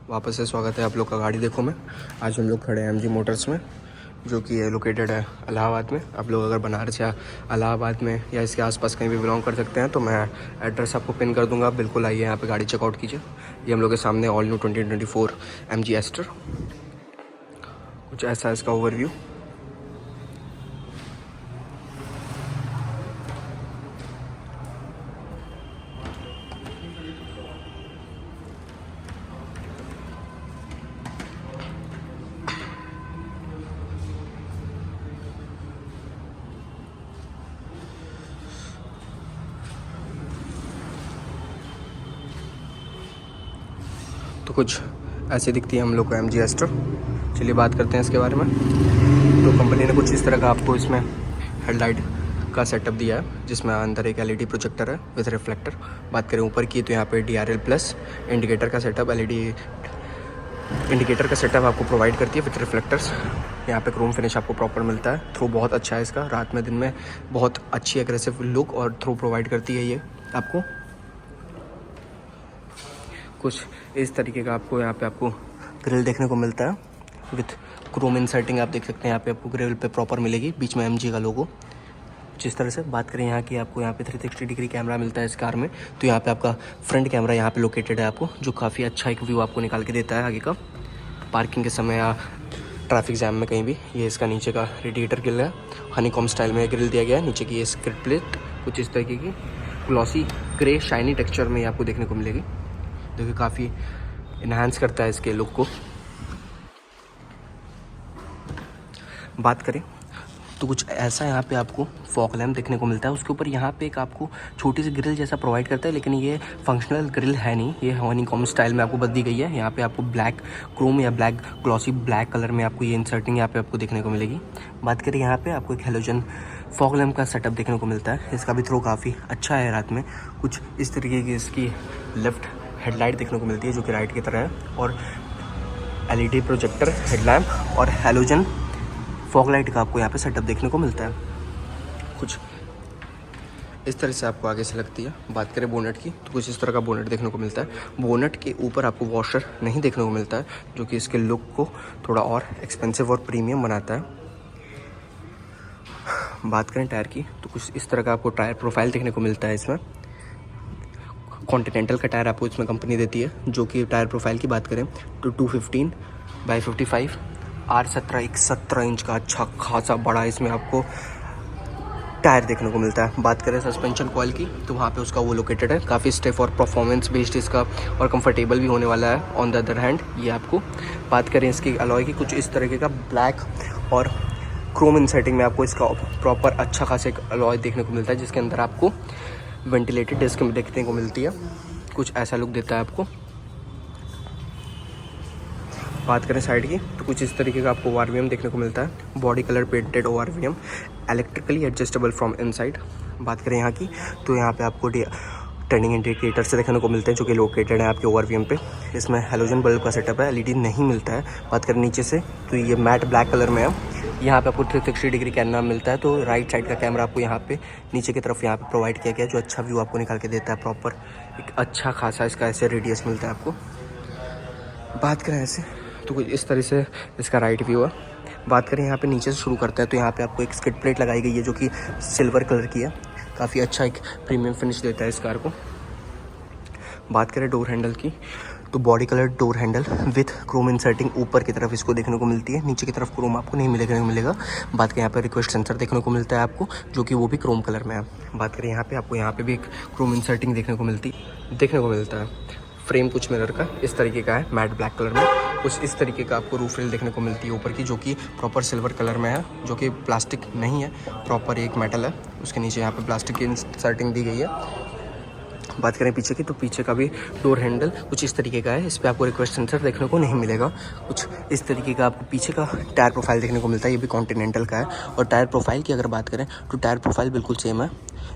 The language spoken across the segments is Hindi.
वापस से स्वागत है आप लोग का गाड़ी देखो में। आज हम लोग खड़े हैं MG मोटर्स में, जो कि लोकेटेड है इलाहाबाद में। आप लोग अगर बनारस या इलाहाबाद में या इसके आसपास कहीं भी बिलोंग कर सकते हैं तो मैं एड्रेस आपको पिन कर दूंगा। बिल्कुल आइए यहाँ पे गाड़ी चेकआउट कीजिए। ये हम लोग के सामने ऑल न्यू 2024 MG एस्टर, कुछ ऐसा इसका ओवरव्यू। तो कुछ ऐसे दिखती है हम लोग को MG एस्टर। चलिए बात करते हैं इसके बारे में। तो कंपनी ने कुछ इस तरह का आपको इसमें हेडलाइट का सेटअप दिया है, जिसमें अंदर एक LED प्रोजेक्टर है विद रिफ्लेक्टर। बात करें ऊपर की तो यहाँ पे DRL प्लस इंडिकेटर का सेटअप, LED इंडिकेटर का सेटअप आपको प्रोवाइड करती है विद रिफ्लेक्टर्स। यहाँ पे क्रोम फिनिश आपको प्रॉपर मिलता है। थ्रो बहुत अच्छा है इसका, रात में दिन में बहुत अच्छी एग्रेसिव लुक और थ्रो प्रोवाइड करती है ये आपको। कुछ इस तरीके का आपको यहाँ पे आपको ग्रिल देखने को मिलता है विथ क्रोम इंसर्टिंग। आप देख सकते हैं यहाँ पे आपको ग्रिल पे प्रॉपर मिलेगी, बीच में MG का लोगो। जिस तरह से बात करें यहाँ की, आपको यहाँ पे 360 डिग्री कैमरा मिलता है इस कार में। तो यहाँ पे आपका फ्रंट कैमरा यहाँ पे लोकेटेड है आपको, जो काफ़ी अच्छा एक व्यू आपको निकाल के देता है आगे का, पार्किंग के समय या ट्रैफिक जैम में कहीं भी। ये इसका नीचे का रेडिएटर ग्रिल है, हनीकॉम स्टाइल में ग्रिल दिया गया है। नीचे की ये स्किड प्लेट कुछ इस तरीके की ग्लॉसी ग्रे शाइनी टेक्सचर में आपको देखने को मिलेगी, जो कि काफ़ी इन्हांस करता है इसके लुक को। बात करें तो कुछ ऐसा यहाँ पे आपको फॉग लैम्प देखने को मिलता है। उसके ऊपर यहाँ पे एक आपको छोटी सी ग्रिल जैसा प्रोवाइड करता है, लेकिन ये फंक्शनल ग्रिल है नहीं, ये हनीकॉम स्टाइल में आपको बदली गई है। यहाँ पे आपको ब्लैक क्रोम या ब्लैक ग्लॉसी ब्लैक कलर में आपको ये इंसर्टिंग यहाँ पे आपको देखने को मिलेगी। बात करें यहाँ पे आपको एक हेलोजन फॉग लैम्प का सेटअप देखने को मिलता है। इसका भी थ्रो काफ़ी अच्छा है रात में। कुछ इस तरीके की इसकी लेफ्ट हेडलाइट देखने को मिलती है, जो कि राइट की तरह है, और LED प्रोजेक्टर हेडलैम्प और हैलोजन फॉग लाइट का आपको यहाँ पे सेटअप देखने को मिलता है। कुछ इस तरह से आपको आगे से लगती है। बात करें बोनेट की तो कुछ इस तरह का बोनेट देखने को मिलता है। बोनेट के ऊपर आपको वॉशर नहीं देखने को मिलता है, जो कि इसके लुक को थोड़ा और एक्सपेंसिव और प्रीमियम बनाता है। बात करें टायर की तो कुछ इस तरह का आपको टायर प्रोफाइल देखने को मिलता है इसमें। कॉन्टिनेंटल का टायर आपको इसमें कंपनी देती है, जो कि टायर प्रोफाइल की बात करें तो 215/55 R17 एक 17 इंच का अच्छा खासा बड़ा इसमें आपको टायर देखने को मिलता है। बात करें सस्पेंशन कॉइल की तो वहाँ पे उसका वो लोकेटेड है, काफ़ी स्टिफ और परफॉर्मेंस बेस्ड इसका और कंफर्टेबल भी होने वाला है। ऑन द अदर हैंड ये आपको बात करें इसकी अलॉय की, कुछ इस तरीके का ब्लैक और क्रोम इंसर्टिंग में आपको इसका प्रॉपर अच्छा खासा एक अलॉय देखने को मिलता है, जिसके अंदर आपको वेंटिलेटेड डिस्क में देखने को मिलती है। कुछ ऐसा लुक देता है आपको। बात करें साइड की तो कुछ इस तरीके का आपको ORVM देखने को मिलता है, body colour painted ORVM, electrically adjustable from inside. बात करें यहाँ की तो यहाँ पे आपको टर्निंग इंडिकेटर से देखने को मिलते हैं, जो कि लोकेटेड है आपके ORVM पे। इसमें हेलोजन बल्ब का सेटअप है, LED नहीं मिलता है। बात करें नीचे से तो ये मैट ब्लैक कलर में है। यहाँ पे आपको 360 डिग्री कैमरा मिलता है, तो राइट साइड का कैमरा आपको यहाँ पे नीचे की तरफ यहाँ पे प्रोवाइड किया गया है, जो अच्छा व्यू आपको निकाल के देता है। प्रॉपर एक अच्छा खासा इसका ऐसे रेडियस मिलता है आपको। बात करें ऐसे तो कुछ इस तरह से इसका राइट व्यू है। बात करें यहाँ पे नीचे से शुरू करते हैं तो यहाँ पे आपको एक स्किड प्लेट लगाई गई है, जो कि सिल्वर कलर की है, काफ़ी अच्छा एक प्रीमियम फिनिश देता है इस कार को। बात करें डोर हैंडल की तो body colour door handle with Chrome inserting ऊपर की तरफ इसको देखने को मिलती है, नीचे की तरफ क्रोम आपको नहीं मिलेगा। बात करें यहाँ पे रिक्वेस्ट सेंसर देखने को मिलता है आपको, जो कि वो भी क्रोम कलर में है। बात करें यहाँ पे आपको यहाँ पे भी एक क्रोम इंसर्टिंग देखने को मिलता है। फ्रेम कुछ मिरर का इस तरीके का है, मैट ब्लैक कलर में। कुछ इस तरीके का आपको रूफ रेल देखने को मिलती है ऊपर की, जो कि प्रॉपर सिल्वर कलर में है, जो कि प्लास्टिक नहीं है, प्रॉपर एक मेटल है। उसके नीचे यहाँ पे प्लास्टिक की इंसर्टिंग दी गई है। बात करें पीछे की तो पीछे का भी डोर हैंडल कुछ इस तरीके का है। इस पर आपको रिक्वेस्ट सेंसर देखने को नहीं मिलेगा। कुछ इस तरीके का आपको पीछे का टायर प्रोफाइल देखने को मिलता है, ये भी कॉन्टिनेंटल का है। और टायर प्रोफाइल की अगर बात करें तो टायर प्रोफाइल बिल्कुल सेम है,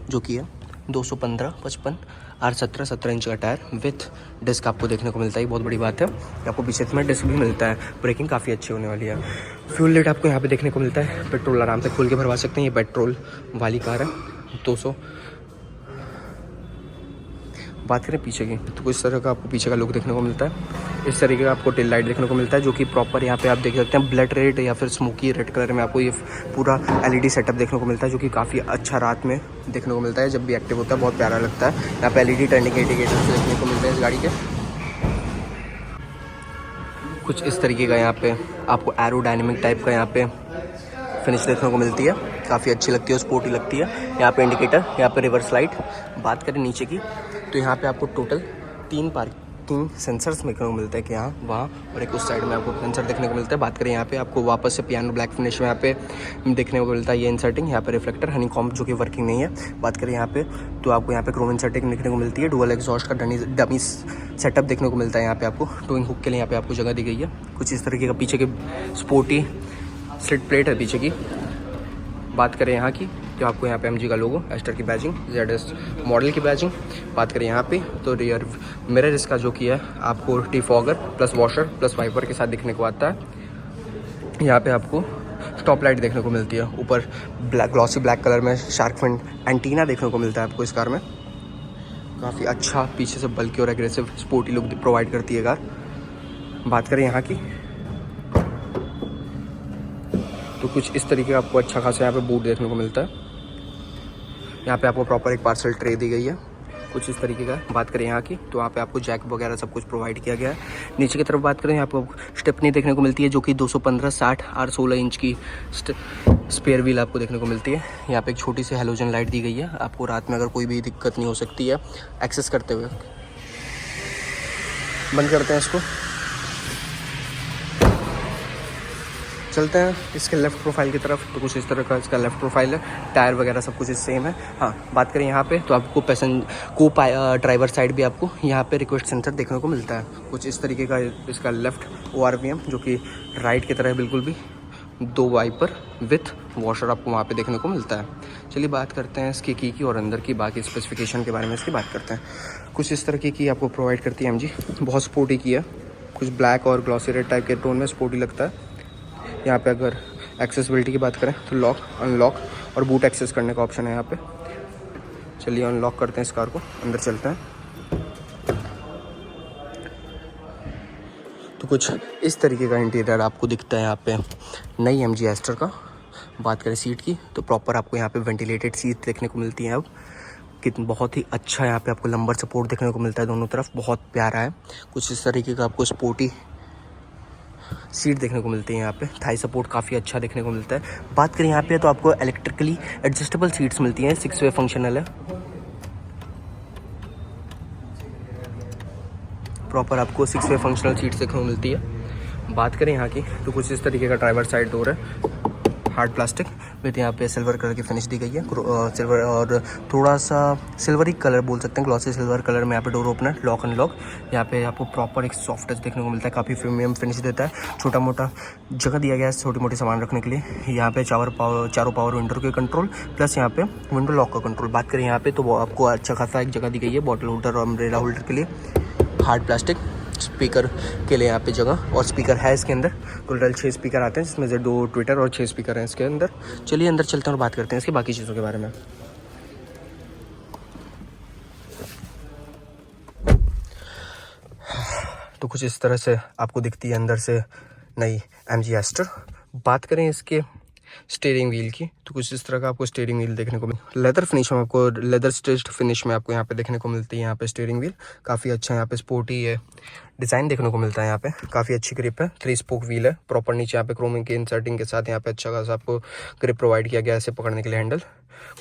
जो कि है 215/55 R17 17 इंच का टायर विथ डिस्क आपको देखने को मिलता है। बहुत बड़ी बात है, आपको पीछे में डिस्क भी मिलता है। ब्रेकिंग काफ़ी अच्छी होने वाली है। फ्यूल लिड आपको यहाँ पे देखने को मिलता है, पेट्रोल आराम से खोल के भरवा सकते हैं। ये पेट्रोल वाली कार है, बात करें पीछे की तो कुछ तरह का आपको पीछे का लुक देखने को मिलता है। इस तरीके का आपको टेल लाइट देखने को मिलता है जो कि प्रॉपर यहाँ पे आप देख सकते हैं ब्लड रेड या फिर स्मोकी रेड कलर में आपको ये पूरा LED सेटअप देखने को मिलता है जो कि काफ़ी अच्छा रात में देखने को मिलता है। जब भी एक्टिव होता है बहुत प्यारा लगता है। यहाँ पे LED टर्निंग इंडिकेटर्स देखने को मिलते हैं इस गाड़ी के। कुछ इस तरीके का यहाँ पे आपको एरोडायनेमिक टाइप का यहाँ पे फिनिश देखने को मिलती है, काफ़ी अच्छी लगती है, स्पोर्टी लगती है। यहाँ पे इंडिकेटर, यहाँ पे रिवर्स लाइट। बात करें नीचे की तो यहाँ पे आपको टोटल 3 पार्किंग सेंसर्स देखने को मिलता है कि यहाँ वहाँ और एक उस साइड में आपको सेंसर देखने को मिलता है। बात करें यहाँ पे आपको वापस से पियानो ब्लैक फिनिश में यहाँ पे देखने को मिलता है ये इंसर्टिंग। यहाँ पे रिफ्लेक्टर हनीकॉम्ब जो कि वर्किंग नहीं है। बात करें यहाँ पे तो आपको यहाँ पे क्रोम इंसर्टिंग देखने को मिलती है। डुअल एग्जॉस्ट का डमी सेटअप देखने को मिलता है। यहाँ पे आपको टोइंग हुक के लिए यहाँ पे आपको जगह दी गई है। कुछ इस तरीके का पीछे के स्पोर्टी स्लिट प्लेट है पीछे की। बात करें यहाँ की तो आपको यहाँ पे MG का लोगो, एस्टर की बैजिंग, ZS मॉडल की बैजिंग। बात करें यहाँ पे तो रियर मिरर इसका जो कि है आपको defogger plus washer plus wiper के साथ दिखने को आता है। यहाँ पे आपको स्टॉप लाइट देखने को मिलती है। ऊपर ग्लॉसी ब्लैक कलर में शार्क फिन एंटीना देखने को मिलता है आपको इस कार में। काफ़ी अच्छा पीछे से बल्कि और एग्रेसिव स्पोर्टी लुक प्रोवाइड करती है कार। बात करें यहाँ की तो कुछ इस तरीके का आपको अच्छा खासा यहाँ पे बूट देखने को मिलता है। यहाँ पे आपको प्रॉपर एक पार्सल ट्रे दी गई है कुछ इस तरीके का। बात करें यहाँ की तो यहाँ पे आपको जैक वगैरह सब कुछ प्रोवाइड किया गया है। नीचे की तरफ बात करें यहाँ पे स्टेपनी देखने को मिलती है जो कि 215, 60 और 16 इंच की स्पेयर व्हील आपको देखने को मिलती है। यहाँ पे एक छोटी सी हेलोजन लाइट दी गई है आपको रात में अगर कोई भी दिक्कत नहीं हो सकती है एक्सेस करते हुए। बंद करते हैं इसको, चलते हैं इसके लेफ़्ट प्रोफाइल की तरफ। तो कुछ इस तरह का इसका लेफ़्ट प्रोफाइल है। टायर वगैरह सब कुछ सेम है। हाँ, बात करें यहाँ पे तो आपको ड्राइवर साइड भी आपको यहाँ पे रिक्वेस्ट सेंसर देखने को मिलता है। कुछ इस तरीके का इसका लेफ़्ट ORVM जो कि राइट की तरह है बिल्कुल भी। 2 वाइपर विथ वॉशर आपको वहाँ पे देखने को मिलता है। चलिए बात करते हैं इसकी की और अंदर की बाकी स्पेसिफिकेशन के बारे में इसकी बात करते हैं। कुछ इस तरह की आपको प्रोवाइड करती है MG। बहुत स्पोर्टी की है, कुछ ब्लैक और ग्लॉसी रेड टाइप के टोन में स्पोर्टी लगता है। यहाँ पे अगर एक्सेसिबिलिटी की बात करें तो लॉक, अनलॉक और बूट एक्सेस करने का ऑप्शन है यहाँ पे। चलिए अनलॉक करते हैं इस कार को, अंदर चलते हैं। तो कुछ इस तरीके का इंटीरियर आपको दिखता है यहाँ पे नई MG एस्टर का। बात करें सीट की तो प्रॉपर आपको यहाँ पे वेंटिलेटेड सीट देखने को मिलती है। अब कितना बहुत ही अच्छा यहाँ पे आपको लंबर सपोर्ट देखने को मिलता है दोनों तरफ, बहुत प्यारा है। कुछ इस तरीके का आपको स्पोर्टी सीट देखने को मिलती है। यहाँ पे थाई सपोर्ट काफ़ी अच्छा देखने को मिलता है। बात करें यहाँ पे तो आपको इलेक्ट्रिकली एडजस्टेबल सीट्स मिलती हैं, 6 वे फंक्शनल है। प्रॉपर आपको 6 वे फंक्शनल सीट्स देखने को मिलती है। बात करें यहाँ की तो कुछ इस तरीके का ड्राइवर साइड डोर है, हार्ड प्लास्टिक विथ यहाँ पे सिल्वर कलर की फिनिश दी गई है। सिल्वर और थोड़ा सा सिल्वरी कलर बोल सकते हैं, ग्लॉसी सिल्वर कलर में यहाँ पे डोर ओपनर, लॉक अनलॉक। यहाँ पे आपको प्रॉपर एक सॉफ्ट टच देखने को मिलता है, काफ़ी प्रीमियम फिनिश देता है। छोटा मोटा जगह दिया गया है छोटी मोटी सामान रखने के लिए। यहाँ पे चारों पावर विंडो के कंट्रोल प्लस यहाँ पे विंडो लॉक का कंट्रोल। बात करें यहाँ पे तो वो आपको अच्छा खासा एक जगह दी गई है बॉटल होल्डर और अम्ब्रेला होल्डर के लिए। हार्ड प्लास्टिक स्पीकर के लिए यहाँ पे जगह और स्पीकर है इसके अंदर। टोटल 6 स्पीकर आते हैं जिसमें से 2 ट्विटर और 6 स्पीकर हैं इसके अंदर। चलिए अंदर चलते हैं और बात करते हैं इसकी बाकी चीज़ों के बारे में। तो कुछ इस तरह से आपको दिखती है अंदर से नई MG एस्टर। बात करें इसके स्टीयरिंग व्हील की तो कुछ इस तरह का आपको स्टीयरिंग व्हील देखने को लेदर फिनिश में आपको लेदर स्टिच्ड फिनिश में आपको यहाँ पे देखने को मिलती है। यहाँ पे स्टीयरिंग व्हील काफ़ी अच्छा यहाँ पे स्पोर्टी है डिज़ाइन देखने को मिलता है। यहाँ पे काफ़ी अच्छी ग्रिप है, 3 स्पोक व्हील है प्रॉपर। नीचे यहाँ पे क्रोमिंग के इंसर्टिंग के साथ यहाँ पे अच्छा खासा आपको ग्रिप प्रोवाइड किया गया है इसे पकड़ने के लिए। हैंडल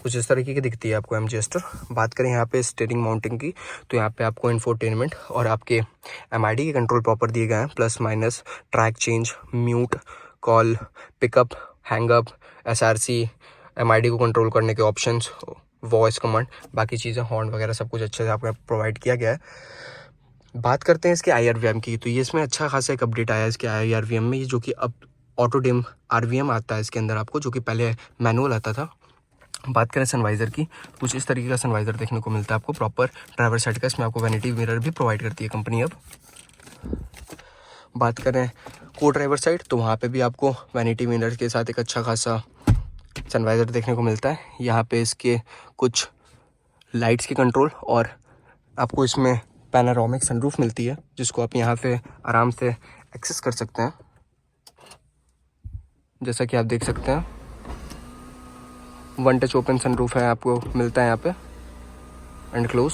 कुछ इस तरीके की दिखती है आपको MG एस्टर। बात करें यहाँ पे स्टीयरिंग माउंटिंग की तो यहाँ पे आपको इंफोटेनमेंट और आपके MID के कंट्रोल प्रॉपर दिए गए हैं, plus minus, track change, mute, call, pickup, hangup, SRC, MID को कंट्रोल करने के ऑप्शंस, वॉइस कमांड, बाकी चीज़ें हॉर्न वगैरह सब कुछ अच्छे से आपको प्रोवाइड किया गया है। बात करते हैं इसके IRVM की तो ये इसमें अच्छा खासा एक अपडेट आया है इसके IRVM में, ये जो कि अब ऑटो डिम RVM आता है इसके अंदर आपको, जो कि पहले मैनुअल आता था। बात करें सनवाइज़र की, कुछ इस तरीके का सनवाइज़र देखने को मिलता है आपको प्रॉपर ड्राइवर साइड का। इसमें आपको वैनिटी मिरर भी प्रोवाइड करती है कंपनी अब। बात करें को ड्राइवर साइड तो वहाँ पे भी आपको वैनिटी मिरर के साथ एक अच्छा खासा सनवाइज़र देखने को मिलता है। यहाँ पे इसके कुछ लाइट्स के कंट्रोल और आपको इसमें पैनारोमिक सनरूफ मिलती है, जिसको आप यहाँ से आराम से एक्सेस कर सकते हैं। जैसा कि आप देख सकते हैं, वन टच ओपन सनरूफ है, आपको मिलता है यहाँ पे, एंड क्लोज।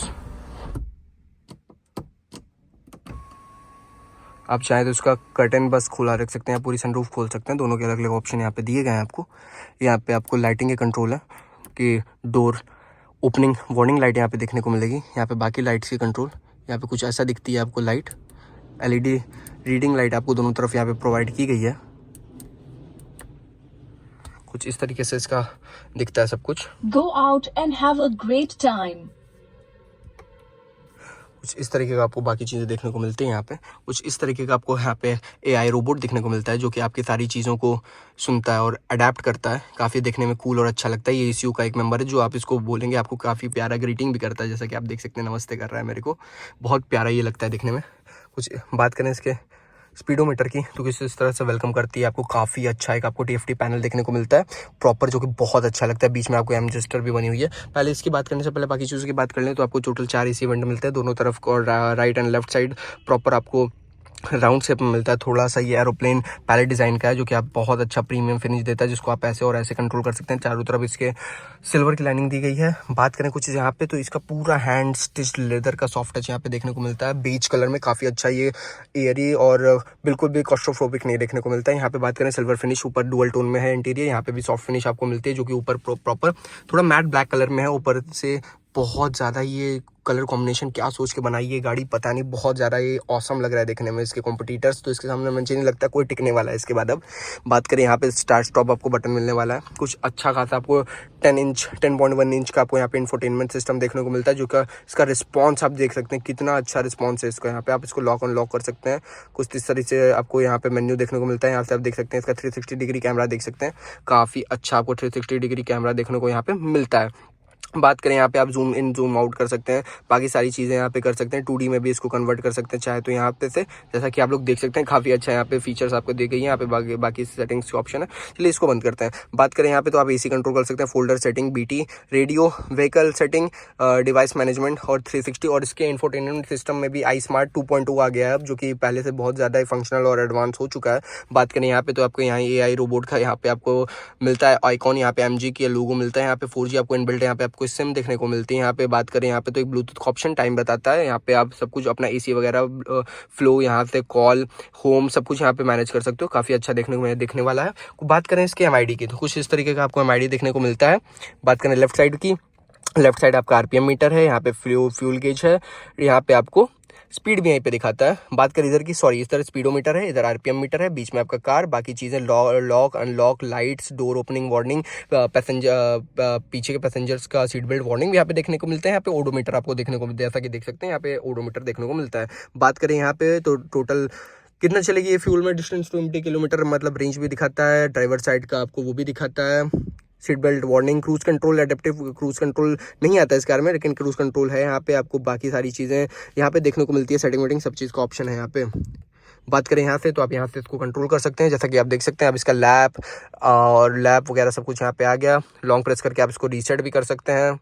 आप चाहें तो उसका कर्टन बस खुला रख सकते हैं, पूरी सनरूफ खोल सकते हैं। दोनों के अलग अलग ऑप्शन यहाँ पे दिए गए हैं आपको। यहाँ पे आपको लाइटिंग के कंट्रोल है कि डोर ओपनिंग वार्निंग लाइट यहाँ पे देखने को मिलेगी। यहाँ पे बाकी लाइट्स की कंट्रोल यहाँ पे कुछ ऐसा दिखती है आपको। लाइट एलईडी रीडिंग लाइट आपको दोनों तरफ यहाँ पे प्रोवाइड की गई है। कुछ इस तरीके से इसका दिखता है सब कुछ। Go out and have a great time. कुछ इस तरीके का आपको बाकी चीज़ें देखने को मिलती हैं यहाँ पे। कुछ इस तरीके का आपको यहाँ पे एआई रोबोट देखने को मिलता है, जो कि आपकी सारी चीज़ों को सुनता है और अडेप्ट करता है। काफ़ी देखने में कूल और अच्छा लगता है। ये ईसीयू का एक मेंबर है, जो आप इसको बोलेंगे आपको काफ़ी प्यारा ग्रीटिंग भी करता है। जैसा कि आप देख सकते हैं, नमस्ते कर रहा है मेरे को। बहुत प्यारा ये लगता है दिखने में। कुछ बात करें इसके स्पीडोमीटर की, तो किस इस तरह से वेलकम करती है आपको। काफ़ी अच्छा एक आपको टीएफटी पैनल देखने को मिलता है प्रॉपर, जो कि बहुत अच्छा लगता है। बीच में आपको एमजस्टर भी बनी हुई है। पहले इसकी बात करने से पहले बाकी चीज़ों की बात कर लें, तो आपको टोटल 4 एसी वेंट मिलते हैं दोनों तरफ, और right and left side proper आपको राउंड शेप में मिलता है। थोड़ा सा ये एरोप्लेन पैलेट डिज़ाइन का है, जो कि आप बहुत अच्छा प्रीमियम फिनिश देता है, जिसको आप ऐसे और ऐसे कंट्रोल कर सकते हैं। चारों तरफ इसके सिल्वर की लाइनिंग दी गई है। बात करें कुछ यहाँ पे, तो इसका पूरा हैंड स्टिच लेदर का सॉफ्ट टच यहाँ पे देखने को मिलता है। बीच कलर में काफ़ी अच्छा ये एयरी और बिल्कुल भी क्लॉस्ट्रोफोबिक नहीं देखने को मिलता है। यहाँ पे बात करें सिल्वर फिनिश, ऊपर डुअल टोन में है इंटीरियर। यहाँ पे भी सॉफ्ट फिनिश आपको मिलती है, जो कि ऊपर प्रॉपर थोड़ा मैट ब्लैक कलर में है। ऊपर से बहुत ज़्यादा ये कलर कॉम्बिनेशन क्या सोच के बनाई है गाड़ी, पता नहीं। बहुत ज़्यादा ये ऑसम लग रहा है देखने में। इसके कॉम्पिटिटर्स तो इसके सामने मुझे नहीं लगता कोई टिकने वाला है इसके बाद। अब बात करें यहाँ पे स्टार्ट स्टॉप आपको बटन मिलने वाला है। कुछ अच्छा खासा आपको 10.1 इंच का आपको यहाँ पे इंफोटेनमेंट सिस्टम देखने को मिलता है, जो कि इसका रिस्पॉन्स आप देख सकते हैं कितना अच्छा रिस्पॉन्स है इसका। यहाँ पे आप इसको लॉक अनलॉक कर सकते हैं। कुछ इस तरह से आपको यहाँ पे मेन्यू देखने को मिलता है। यहाँ से आप देख सकते हैं इसका 360 डिग्री कैमरा देख सकते हैं। काफ़ी अच्छा आपको 360 डिग्री कैमरा देखने को यहाँ पे मिलता है। बात करें यहाँ पे आप जूम इन जूम आउट कर सकते हैं, बाकी सारी चीज़ें यहाँ पे कर सकते हैं। 2D में भी इसको कन्वर्ट कर सकते हैं चाहे तो यहाँ पे से। जैसा कि आप लोग देख सकते हैं, काफ़ी अच्छा यहाँ पे फीचर्स आपको दी गई है। यहाँ पे बाकी सेटिंग्स का ऑप्शन है। चलिए इसको बंद करते हैं। बात करें यहाँ पे, तो आप एसी कंट्रोल कर सकते हैं, folder setting, BT, radio, vehicle setting, device management और 360। और इसके इंफोटेनमेंट सिस्टम में भी आई स्मार्ट 2.2 आ गया है अब, जो कि पहले से बहुत ज़्यादा फंक्शनल और एडवांस हो चुका है। बात करें यहाँ पे, तो आपको यहाँ एआई रोबोट का यहाँ पे आपको मिलता है आइकॉन। यहाँ पे MG की लोगो मिलता है। यहाँ पे 4G आपको इनबिल्ट है। यहाँ पे आपको सिम देखने को मिलती है। यहाँ पे बात करें यहाँ पे, तो एक ब्लूटूथ का ऑप्शन टाइम बताता है। यहाँ पे आप सब कुछ अपना एसी वगैरह फ्लो, यहाँ से कॉल, होम, सब कुछ यहाँ पे मैनेज कर सकते हो। काफ़ी अच्छा देखने वाला है। बात करें इसके MID की, तो कुछ इस तरीके का आपको MID देखने को मिलता है। बात करें लेफ्ट साइड की, लेफ्ट साइड आपका RPM मीटर है। यहाँ पे फ्यूल गेज है। यहाँ पे आपको स्पीड भी यहीं पे दिखाता है। बात करें इधर की, सॉरी, इधर स्पीडोमीटर है, इधर RPM मीटर है, बीच में आपका कार, बाकी चीज़ें lock unlock, lights, door opening warning, पीछे के पैसेंजर्स का सीट बेल्ट वार्निंग भी यहाँ पे देखने को मिलता है। यहाँ पे ओडोमीटर आपको देखने को मिलता है, जैसा कि देख सकते हैं यहाँ पे ओडोमीटर देखने को मिलता है। बात करें यहाँ पे, तो टोटल कितना चलेगी ये फ्यूल में, डिस्टेंस 20 किलोमीटर, मतलब रेंज भी दिखाता है। ड्राइवर साइड का आपको वो भी दिखाता है। Seat belt warning, cruise control, adaptive cruise control नहीं आता इस कार में, लेकिन क्रूज कंट्रोल है यहाँ पे। आपको बाकी सारी चीज़ें यहाँ पे देखने को मिलती है। सेटिंग वेटिंग सब चीज़ का ऑप्शन है यहाँ पे। बात करें यहाँ से, तो आप यहाँ से इसको कंट्रोल कर सकते हैं। जैसा कि आप देख सकते हैं, आप इसका लैप और लैप वगैरह सब कुछ यहाँ पे आ गया। लॉन्ग प्रेस करके आप इसको रीसेट भी कर सकते हैं।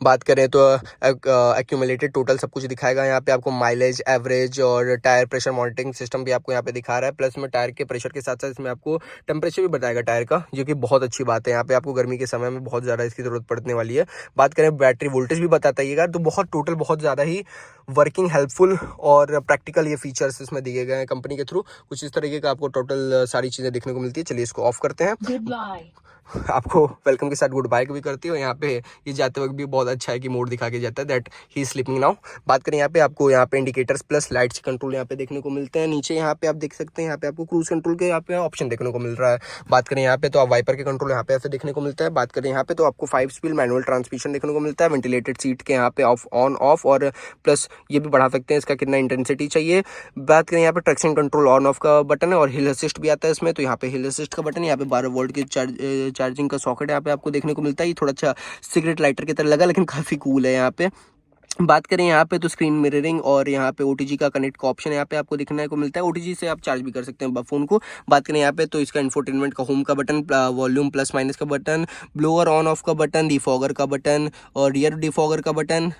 बात करें तो एक्यूमुलेटेड टोटल सब कुछ दिखाएगा। यहाँ पे आपको माइलेज, एवरेज और टायर प्रेशर मॉनिटरिंग सिस्टम भी आपको यहाँ पे दिखा रहा है। प्लस में टायर के प्रेशर के साथ साथ इसमें आपको टेम्परेचर भी बताएगा टायर का, जो कि बहुत अच्छी बात है। यहाँ पे आपको गर्मी के समय में बहुत ज़्यादा इसकी ज़रूरत पड़ने वाली है। बात करें बैटरी वोल्टेज भी बताता है ये कार, तो बहुत ज़्यादा ही वर्किंग, हेल्पफुल और प्रैक्टिकल ये फीचर्स इसमें दिए गए हैं कंपनी के थ्रू। कुछ इस तरीके का आपको टोटल सारी चीज़ें देखने को मिलती है। चलिए इसको ऑफ करते हैं। आपको वेलकम के साथ गुड बाय भी करती हो। यहाँ पे ये जाते वक्त भी बहुत अच्छा है कि मोड दिखा के जाता है that he is sleeping now. बात करें यहाँ पे, आपको यहाँ पे इंडिकेटर्स प्लस लाइट्स कंट्रोल यहाँ पे देखने को मिलते हैं। नीचे यहाँ पे आप देख सकते हैं, यहाँ पे आपको क्रूज कंट्रोल के यहाँ पे ऑप्शन देखने को मिल रहा है। बात करें यहाँ पे, तो आप वाइपर के कंट्रोल यहाँ पे ऐसे देखने को मिलता है। बात करें यहाँ पे, तो आपको 5 स्पीड मैनुअल ट्रांसमिशन देखने को मिलता है। वेंटिलेटेड सीट के यहाँ पे ऑफ ऑन ऑफ, और प्लस ये भी बढ़ा सकते हैं इसका कितना इंटेंसिटी चाहिए। बात करें यहाँ पे, ट्रैक्शन कंट्रोल ऑन ऑफ का बटन है और हिल असिस्ट भी आता है इसमें, तो यहाँ पे हिल असिस्ट का बटन, यहाँ पे 12 वोल्ट की चार्जिंग का सॉकेट यहाँ पे आपको देखने को मिलता है। ये थोड़ा अच्छा सिगरेट लाइटर की तरह लगा, लेकिन काफ़ी कूल है यहाँ पे। बात करें यहाँ पे, तो स्क्रीन मिररिंग और यहाँ पे OTG का कनेक्ट का ऑप्शन यहाँ पे आपको देखने को मिलता है। OTG से आप चार्ज भी कर सकते हैं फ़ोन को। बात करें यहाँ पे, तो इसका इंफोटेनमेंट का होम का बटन, वॉल्यूम प्लस माइनस का बटन, ब्लोअर ऑन ऑफ का बटन, डिफॉगर का बटन और रियर डिफॉगर का बटन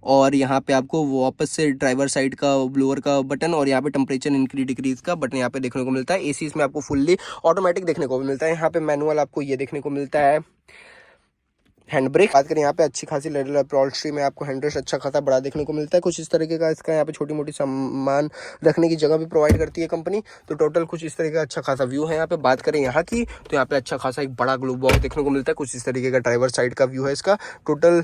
और यहाँ पे आपको वापस से ड्राइवर साइड का ब्लोअर का बटन और यहाँ पे टेम्परेचर इंक्रीज डिक्रीज का बटन यहाँ पे देखने को मिलता है। एसी इसमें आपको फुल्ली ऑटोमेटिक देखने को मिलता है। यहाँ पे मैनुअल आपको ये देखने को मिलता है। हैंड ब्रेक बात करें यहाँ पे अच्छी खासी लेदर अपहोल्स्ट्री में आपको हैंड रेस्ट अच्छा खासा बड़ा देखने को मिलता है। कुछ इस तरीके का इसका यहाँ पे छोटी मोटी सामान रखने की जगह भी प्रोवाइड करती है कंपनी। तो टोटल कुछ इस तरीके का अच्छा खासा व्यू है। यहाँ पे बात करें यहाँ की तो यहाँ पे अच्छा खासा एक बड़ा ग्लोब बॉक्स देखने को मिलता है। कुछ इस तरीके का ड्राइवर साइड का व्यू है इसका। टोटल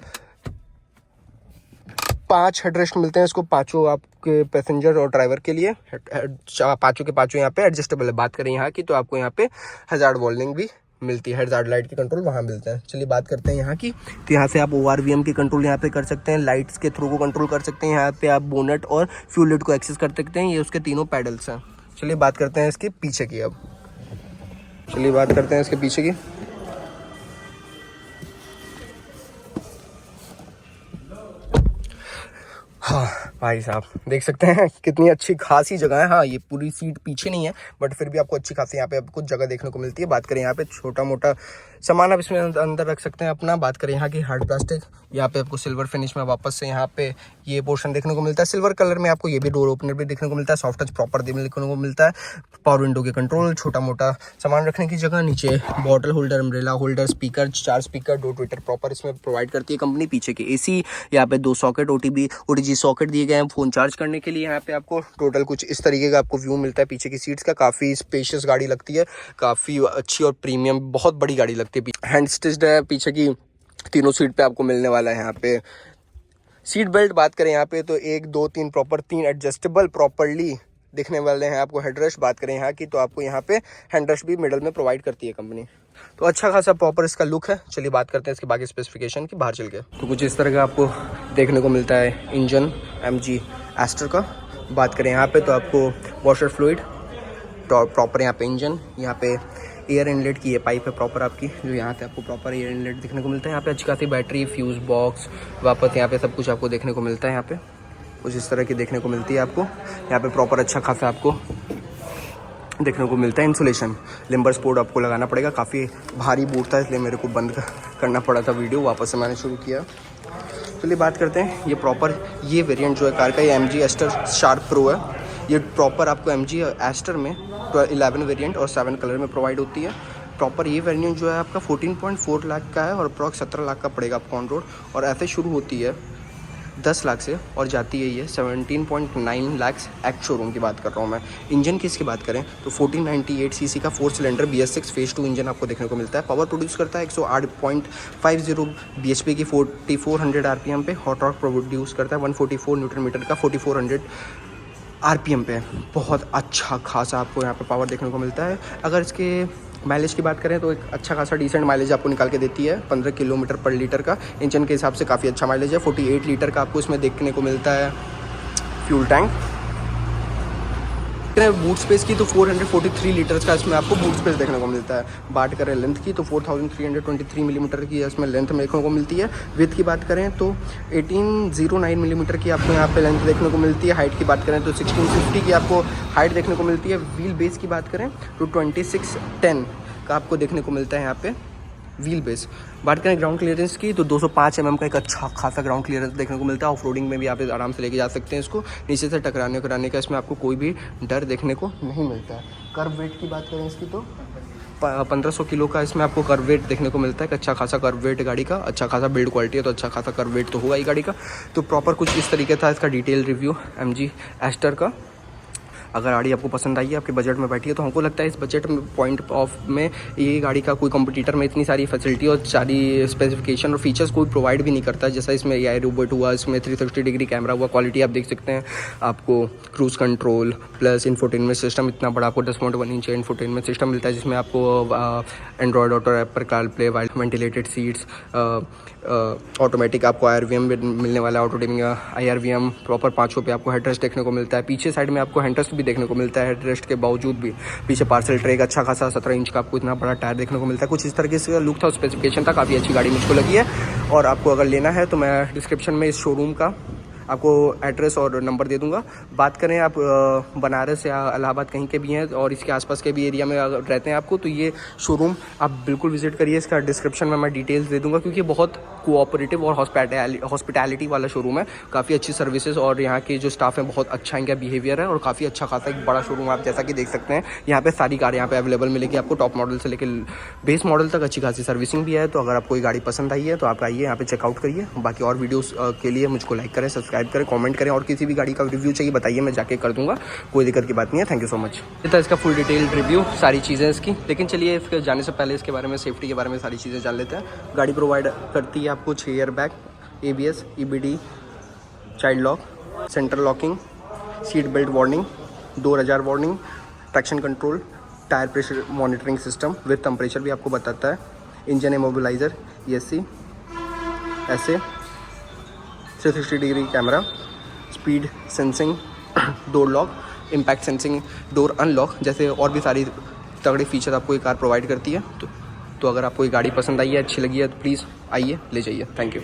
5 हेडरेस्ट मिलते हैं इसको, पांचों आपके पैसेंजर और ड्राइवर के लिए। पांचों के पांचों यहाँ पे एडजस्टेबल है। बात करें यहाँ की तो आपको यहाँ पे हैजार्ड वार्निंग भी मिलती है, हैजार्ड लाइट की कंट्रोल वहाँ मिलता है। चलिए बात करते हैं यहाँ की तो यहाँ से आप ORVM की कंट्रोल यहाँ पे कर सकते हैं, लाइट्स के थ्रू को कंट्रोल कर सकते हैं। यहाँ पे आप बोनेट और फ्यूल लिड को एक्सेस कर सकते हैं। ये उसके तीनों पैडल्स हैं। चलिए बात करते हैं इसके पीछे की। अब चलिए बात करते हैं इसके पीछे की। हाँ भाई साहब देख सकते हैं कितनी अच्छी खासी जगह है। हाँ ये पूरी सीट पीछे नहीं है बट फिर भी आपको अच्छी खासी यहाँ पे आपको कुछ जगह देखने को मिलती है। बात करें यहाँ पे छोटा मोटा सामान आप इसमें अंदर रख सकते हैं अपना। बात करें यहाँ की हार्ड प्लास्टिक, यहाँ पे आपको सिल्वर फिनिश में वापस से यहाँ पे ये पोर्शन देखने को मिलता है। सिल्वर कलर में आपको ये भी डोर ओपनर भी देखने को मिलता है। सॉफ्ट टच प्रॉपर देखने को मिलता है। पावर विंडो के कंट्रोल, छोटा मोटा सामान रखने की जगह, नीचे bottle holder, umbrella holder, speaker, 4 speaker, 2 Twitter proper इसमें प्रोवाइड करती है कंपनी। पीछे की AC, यहाँ पे 2 सॉकेट OTG सॉकेट दिए गए हैं फ़ोन चार्ज करने के लिए। यहाँ पे आपको टोटल कुछ इस तरीके का आपको व्यू मिलता है पीछे की सीट्स का। काफ़ी स्पेशियस गाड़ी लगती है, काफ़ी अच्छी और प्रीमियम बहुत बड़ी गाड़ी लगती है। हैंड स्टिच्ड है पीछे की तीनों सीट पे आपको मिलने वाला है। यहाँ पे सीट बेल्ट बात करें यहाँ पे तो 1 2 3 प्रॉपर 3 एडजस्टेबल प्रॉपरली दिखने वाले हैं आपको हेडरेस्ट। बात करें यहाँ की तो आपको यहाँ पे हैंडरेस्ट भी मिडल में प्रोवाइड करती है कंपनी। तो अच्छा खासा प्रॉपर इसका लुक है। चलिए बात करते हैं इसके बाकी स्पेसिफिकेशन की बाहर चल के। तो कुछ इस तरह का आपको देखने को मिलता है इंजन MG एस्टर का। बात करें यहाँ पे तो आपको वॉशर फ्लूइड प्रॉपर यहाँ पे इंजन, यहाँ पे एयर इनलेट की ये पाइप है प्रॉपर आपकी, जो यहाँ पे आपको प्रॉपर एयर इनलेट देखने को मिलता है। यहाँ पे अच्छी खासी बैटरी, फ्यूज़ बॉक्स, वापस यहाँ पे सब कुछ आपको देखने को मिलता है। यहाँ पे कुछ इस तरह की देखने को मिलती है आपको। यहाँ पे प्रॉपर अच्छा खासा आपको देखने को मिलता है। इंसुलेशन लिम्बर स्पोर्ट आपको लगाना पड़ेगा, काफ़ी भारी बूट था इसलिए मेरे को बंद करना पड़ा था वीडियो, वापस से मैंने शुरू किया। चलिए बात करते हैं ये प्रॉपर ये वेरिएंट जो है कार का, ये MG एस्टर शार्प प्रो है। ये प्रॉपर आपको MG एस्टर में 11 वेरिएंट और 7 कलर में प्रोवाइड होती है। प्रॉपर ये वेरिएंट जो है आपका 14.4 लाख का है और अप्रॉक्स 17 लाख का पड़ेगा आपको ऑन रोड। और ऐसे शुरू होती है 10 लाख से और जाती है ये 17.9 लाख एक्ट शोरूम की बात कर रहा हूँ मैं। इंजन की इसकी बात करें तो 1498 सीसी का 4 सिलेंडर BS6 फेज 2 इंजन आपको देखने को मिलता है। पावर प्रोड्यूस करता है 108.50 bhp की 4400 RPM पे। हॉट रॉड प्रोड्यूस करता है 144 न्यूटन मीटर का 4400 RPM पे। बहुत अच्छा खासा आपको यहाँ पे पावर देखने को मिलता है। अगर इसके माइलेज की बात करें तो एक अच्छा खासा डिसेंट माइलेज आपको निकाल के देती है, 15 किलोमीटर पर लीटर का। इंजन के हिसाब से काफ़ी अच्छा माइलेज है। 48 लीटर का आपको इसमें देखने को मिलता है फ्यूल टैंक। बूट स्पेस की तो 443 लीटर्स का इसमें आपको बूट स्पेस देखने को मिलता है। बात करें लेंथ की तो 4323 मिलीमीटर की इसमें लेंथ देखने को मिलती है। विड्थ की बात करें तो 1809 मिलीमीटर की आपको यहाँ पे लेंथ देखने को मिलती है। हाइट की बात करें तो 1650 की आपको हाइट देखने को मिलती है। व्हील बेस की बात करें तो 2610 का आपको देखने को मिलता है यहाँ पे व्हील बेस। बात करें ग्राउंड क्लियरेंस की तो 205 mm का एक अच्छा खासा ग्राउंड क्लियरेंस देखने को मिलता है। ऑफ रोडिंग में भी आप आराम से लेके जा सकते हैं इसको। नीचे से टकराने का इसमें आपको कोई भी डर देखने को नहीं मिलता है। कर्व वेट की बात करें इसकी तो 1500 किलो का इसमें आपको कर्व वेट देखने को मिलता है। अच्छा खासा कर्व वेट गाड़ी का, अच्छा खासा बिल्ड क्वालिटी है तो अच्छा खासा कर्व वेट तो होगा ही गाड़ी का। तो प्रॉपर कुछ इस तरीके था इसका डिटेल रिव्यू MG एस्टर का। अगर गाड़ी आपको पसंद आई है, आपके बजट में बैठी है, तो हमको लगता है इस बजट में पॉइंट ऑफ में ये गाड़ी का कोई कंपटीटर में इतनी सारी फैसिलिटी और सारी स्पेसिफिकेशन और फीचर्स कोई प्रोवाइड भी नहीं करता है। जैसा इसमें AI रोबोट हुआ, इसमें 360 डिग्री कैमरा हुआ, क्वालिटी आप देख सकते हैं। आपको cruise control plus infotainment system इतना बड़ा आपको 10.1 इंच इंफोटेनमेंट सिस्टम मिलता है, जिसमें आपको Android auto, Apple CarPlay, ventilated seats, automatic आपको IRVM मिलने वाला है, ऑटो डिमिंग IRVM। प्रॉपर 5 पे आपको हेडरेस्ट देखने को मिलता है। पीछे साइड में आपको हेडरेस्ट भी देखने को मिलता है। हेडरेस्ट के बावजूद भी पीछे पार्सल ट्रे का अच्छा खासा 17 इंच का आपको इतना बड़ा टायर देखने को मिलता है। कुछ इस तरीके से लुक था, स्पेसिफिकेशन था। काफ़ी अच्छी गाड़ी मुझको लगी है और आपको अगर लेना है तो मैं डिस्क्रिप्शन में इस शोरूम का आपको एड्रेस और नंबर दे दूंगा। बात करें आप बनारस या इलाहाबाद कहीं के भी हैं और इसके आसपास के भी एरिया में अगर रहते हैं आपको, तो ये शोरूम आप बिल्कुल विजिट करिए। इसका डिस्क्रिप्शन में मैं डिटेल्स दे दूंगा, क्योंकि बहुत कोऑपरेटिव और हॉस्पिटैलिटी वाला शोरूम है। काफ़ी अच्छी सर्विसेज और यहाँ के जो स्टाफ है बहुत अच्छा इनका बिहेवियर है और काफ़ी अच्छा खासा एक बड़ा शोरूम है। आप जैसा कि देख सकते हैं यहाँ पे सारी कार यहाँ पे अवेलेबल मिलेगी आपको, टॉप मॉडल से लेकर बेस मॉडल तक अच्छी खासी सर्विसिंग भी है। तो अगर आपको कोई गाड़ी पसंद आई है तो आप आइए यहाँ पे चेकआउट करिए। बाकी और वीडियोस के लिए मुझको लाइक करें, सब्सक्राइब करें, कमेंट करें और किसी भी गाड़ी का रिव्यू चाहिए बताइए, मैं जाके कर दूंगा, कोई दिक्कत की बात नहीं है। Thank you so much. ये था इसका फुल डिटेल रिव्यू, सारी चीज़ें इसकी। लेकिन चलिए इसके जाने से पहले इसके बारे में, सेफ्टी के बारे में सारी चीज़ें जान लेते हैं। गाड़ी प्रोवाइड करती है आपको 6 air bag, ABS, EBD, child lock, centre locking, seat belt warning, door ajar warning, traction control, tyre pressure monitoring system with temperature भी आपको बताता है, इंजन इमोबिलाइजर, ESC, ऐसे 360 degree camera, speed sensing, door lock, impact sensing, door unlock, जैसे और भी सारी तगड़े फीचर आपको ये कार प्रोवाइड करती है। तो अगर आपको ये गाड़ी पसंद आई है, अच्छी लगी है, तो प्लीज़ आइए, ले जाइए। Thank you.